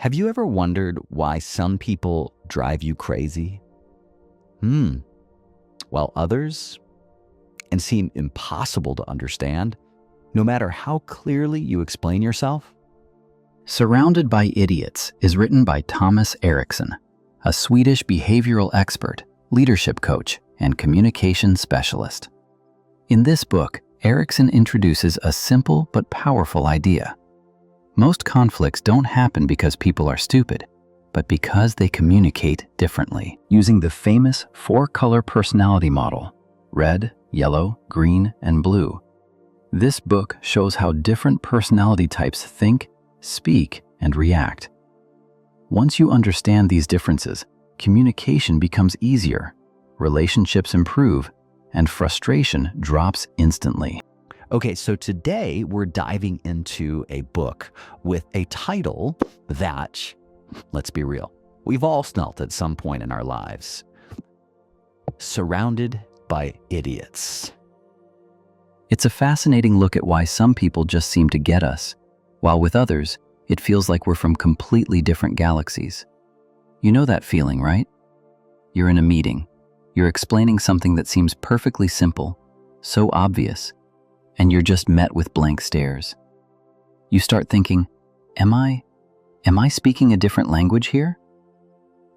Have you ever wondered why some people drive you crazy? While others and seem impossible to understand, no matter how clearly you explain yourself? Surrounded by Idiots is written by Thomas Erikson, a Swedish behavioral expert, leadership coach, and communication specialist. In this book, Erikson introduces a simple but powerful idea. Most conflicts don't happen because people are stupid, but because they communicate differently. Using the famous four-color personality model, red, yellow, green, and blue, this book shows how different personality types think, speak, and react. Once you understand these differences, communication becomes easier, relationships improve, and frustration drops instantly. Okay, so today we're diving into a book with a title that, let's be real, we've all smelt at some point in our lives. Surrounded by Idiots. It's a fascinating look at why some people just seem to get us, while with others, it feels like we're from completely different galaxies. You know that feeling, right? You're in a meeting. You're explaining something that seems perfectly simple, so obvious, and you're just met with blank stares. You start thinking, am I speaking a different language here?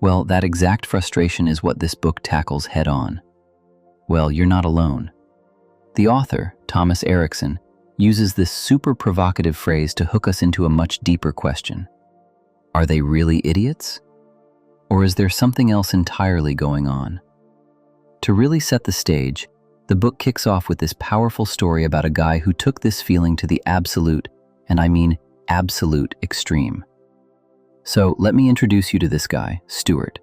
Well, that exact frustration is what this book tackles head on. Well, you're not alone. The author, Thomas Erikson, uses this super provocative phrase to hook us into a much deeper question. Are they really idiots? Or is there something else entirely going on? To really set the stage, the book kicks off with this powerful story about a guy who took this feeling to the absolute, and I mean absolute extreme. So let me introduce you to this guy, Stuart.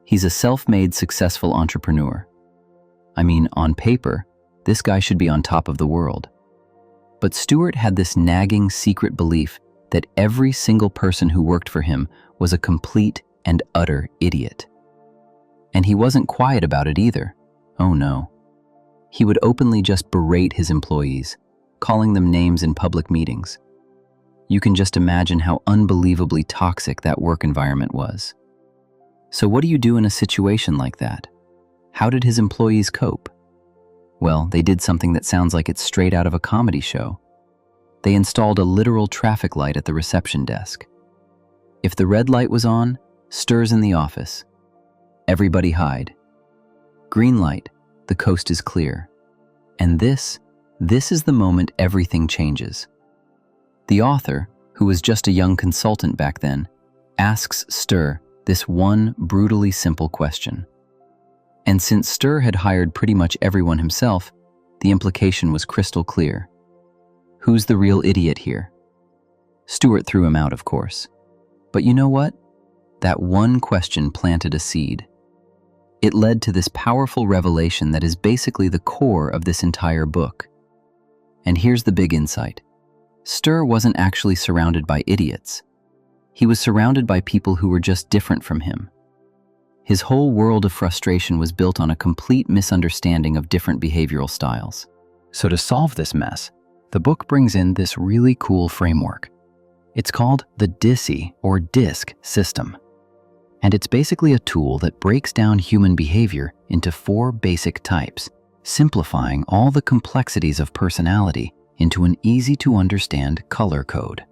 He's a self-made successful entrepreneur. I mean, on paper, this guy should be on top of the world. But Stuart had this nagging secret belief that every single person who worked for him was a complete and utter idiot. And he wasn't quiet about it either. Oh no. He would openly just berate his employees, calling them names in public meetings. You can just imagine how unbelievably toxic that work environment was. So what do you do in a situation like that? How did his employees cope? Well, they did something that sounds like it's straight out of a comedy show. They installed a literal traffic light at the reception desk. If the red light was on, stirs in the office. Everybody hide. Green light, the coast is clear. And this is the moment everything changes. The author, who was just a young consultant back then, asks Stir this one brutally simple question. And since Stir had hired pretty much everyone himself, the implication was crystal clear. Who's the real idiot here? Stuart threw him out, of course. But you know what? That one question planted a seed. It led to this powerful revelation that is basically the core of this entire book. And here's the big insight. Stir wasn't actually surrounded by idiots. He was surrounded by people who were just different from him. His whole world of frustration was built on a complete misunderstanding of different behavioral styles. So to solve this mess, the book brings in this really cool framework. It's called the DISC or DISC system. And it's basically a tool that breaks down human behavior into 4 basic types, simplifying all the complexities of personality into an easy-to-understand color code.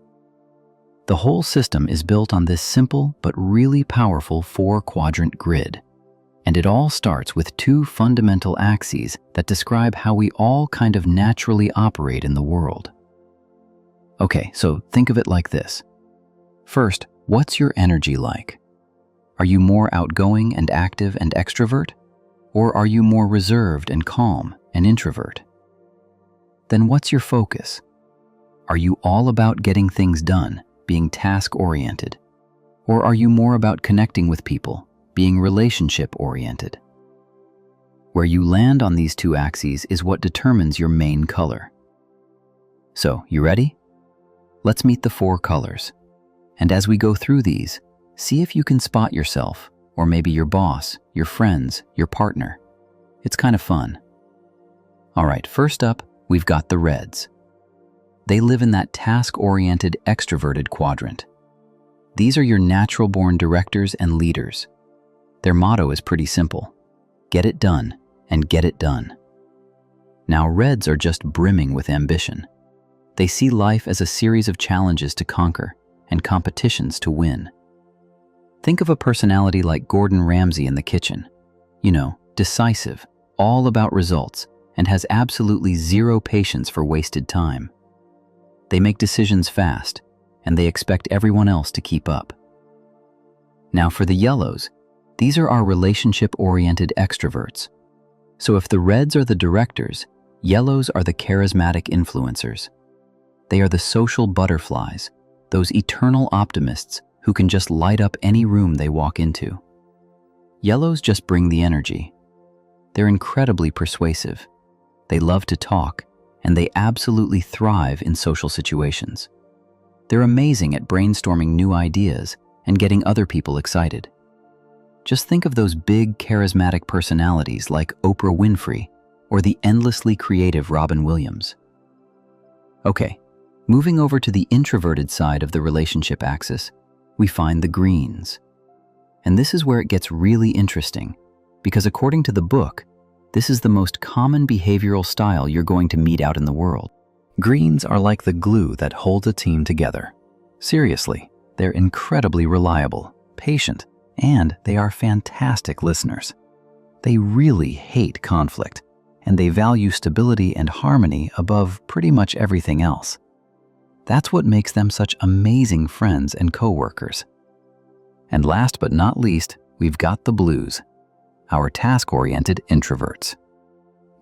The whole system is built on this simple but really powerful 4-quadrant grid. And it all starts with 2 fundamental axes that describe how we all kind of naturally operate in the world. Okay, so think of it like this. First, what's your energy like? Are you more outgoing and active and extrovert? Or are you more reserved and calm and introvert? Then what's your focus? Are you all about getting things done, being task-oriented? Or are you more about connecting with people, being relationship-oriented? Where you land on these 2 axes is what determines your main color. So, you ready? Let's meet the 4 colors. And as we go through these, see if you can spot yourself, or maybe your boss, your friends, your partner. It's kind of fun. All right, first up, we've got the reds. They live in that task-oriented, extroverted quadrant. These are your natural-born directors and leaders. Their motto is pretty simple: get it done and get it done. Now, reds are just brimming with ambition. They see life as a series of challenges to conquer and competitions to win. Think of a personality like Gordon Ramsay in the kitchen. You know, decisive, all about results, and has absolutely zero patience for wasted time. They make decisions fast, and they expect everyone else to keep up. Now for the yellows, these are our relationship-oriented extroverts. So if the reds are the directors, yellows are the charismatic influencers. They are the social butterflies, those eternal optimists who can just light up any room they walk into. Yellows just bring the energy. They're incredibly persuasive. They love to talk, and they absolutely thrive in social situations. They're amazing at brainstorming new ideas and getting other people excited. Just think of those big, charismatic personalities like Oprah Winfrey or the endlessly creative Robin Williams. Okay, moving over to the introverted side of the relationship axis, we find the greens. And this is where it gets really interesting, because according to the book, this is the most common behavioral style you're going to meet out in the world. Greens are like the glue that holds a team together. Seriously, they're incredibly reliable, patient, and they are fantastic listeners. They really hate conflict, and they value stability and harmony above pretty much everything else. That's what makes them such amazing friends and coworkers. And last but not least, we've got the blues, our task-oriented introverts.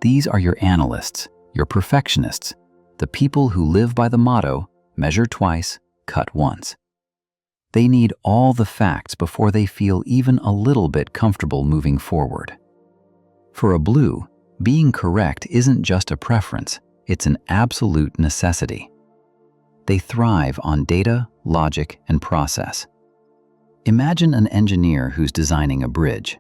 These are your analysts, your perfectionists, the people who live by the motto, measure twice, cut once. They need all the facts before they feel even a little bit comfortable moving forward. For a blue, being correct isn't just a preference, it's an absolute necessity. They thrive on data, logic, and process. Imagine an engineer who's designing a bridge.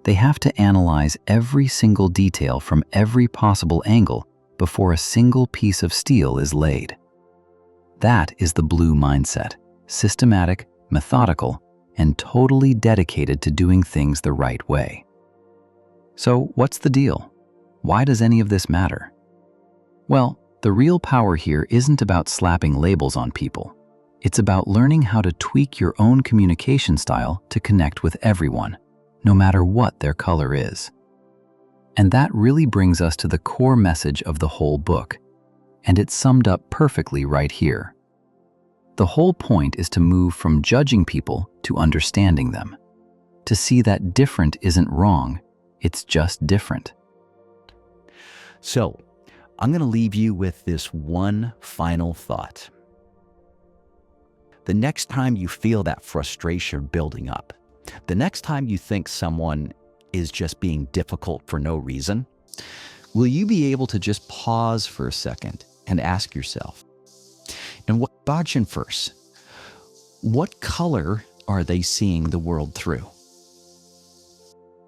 They have to analyze every single detail from every possible angle before a single piece of steel is laid. That is the blue mindset, systematic, methodical, and totally dedicated to doing things the right way. So, what's the deal? Why does any of this matter? Well, the real power here isn't about slapping labels on people. It's about learning how to tweak your own communication style to connect with everyone, no matter what their color is. And that really brings us to the core message of the whole book, and it's summed up perfectly right here. The whole point is to move from judging people to understanding them, to see that different isn't wrong, it's just different. So, I'm going to leave you with this one final thought. The next time you feel that frustration building up, the next time you think someone is just being difficult for no reason, will you be able to just pause for a second and ask yourself, and what question first? What color are they seeing the world through?